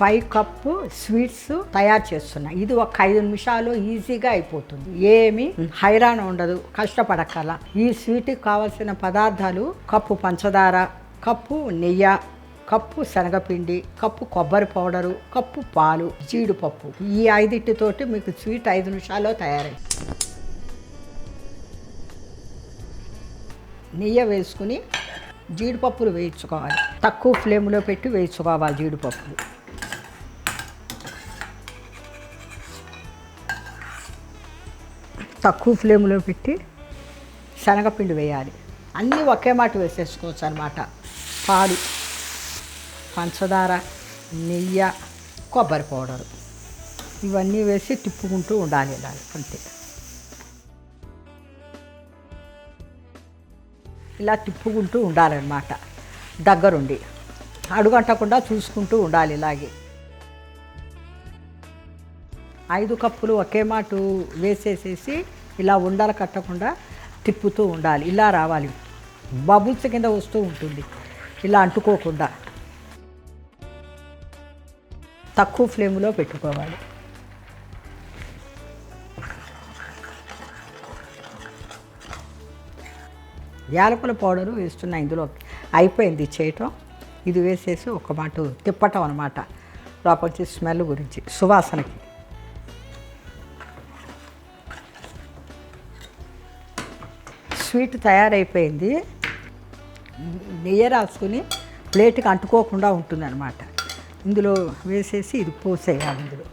5 cup sweets తయారు చేస్తున్నా. ఇది ఒక 5 నిమిషాలు ఈజీగా అయిపోతుంది. ఏమి హైరాణ ఉండదు, కష్టపడక్కల. ఈ స్వీట్కి కావాల్సిన పదార్థాలు కప్పు పంచదార, కప్పు నెయ్యి, కప్పు శనగపిండి, కప్పు కొబ్బరి పౌడరు, కప్పు పాలు, జీడిపప్పు. ఈ 5 మీకు స్వీట్ 5 నిమిషాల్లో తయారైంది. నెయ్యి వేసుకుని జీడిపప్పులు వేయించుకోవాలి. తక్కువ ఫ్లేమ్లో పెట్టి వేయించుకోవాలి జీడిపప్పులు. తక్కువ ఫ్లేమ్లో పెట్టి శనగపిండి వేయాలి. అన్నీ ఒకే మాట వేసేసుకోవచ్చు అన్నమాట. పాలు, పంచదార, నెయ్యి, కొబ్బరి పౌడరు ఇవన్నీ వేసి తిప్పుకుంటూ ఉండాలి. ఇలా అంతే. ఇలా తిప్పుకుంటూ ఉండాలన్నమాట. దగ్గరుండి అడుగంటకుండా చూసుకుంటూ ఉండాలి. ఇలాగే 5 కప్పులు ఒకే మాట వేసేసేసి ఇలా ఉండలు కట్టకుండా తిప్పుతూ ఉండాలి. ఇలా రావాలి. బబుల్స్ కింద వస్తూ ఉంటుంది. ఇలా అంటుకోకుండా తక్కువ ఫ్లేమ్లో పెట్టుకోవాలి. యాలకుల పౌడరు వేస్తున్నా ఇందులో. అయిపోయింది చేయటం. ఇది వేసేసి ఒక మాట తిప్పటం అన్నమాట. లోపలికి స్మెల్ గురించి, సువాసనకి. స్వీట్ తయారైపోయింది. నెయ్యి రాసుకుని ప్లేట్కి అంటుకోకుండా ఉంటుంది అన్నమాట. ఇందులో వేసేసి ఇది పోసేయాలి. ఇందులో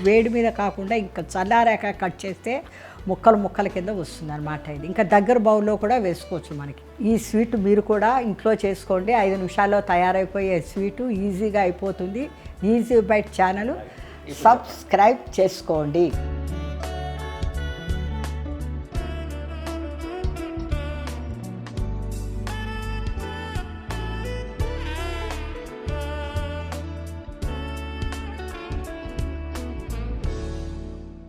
వేడి మీద కాకుండా ఇంకా చల్లారాక కట్ చేస్తే ముక్కలు ముక్కల కింద వస్తుంది అన్నమాట. ఇది ఇంకా దగ్గర బౌల్లో కూడా వేసుకోవచ్చు మనకి. ఈ స్వీట్ మీరు కూడా ఇంట్లో చేసుకోండి. 5 నిమిషాల్లో తయారైపోయే స్వీటు ఈజీగా అయిపోతుంది. ఈజీ బైట్ ఛానల్ సబ్స్క్రైబ్ చేసుకోండి.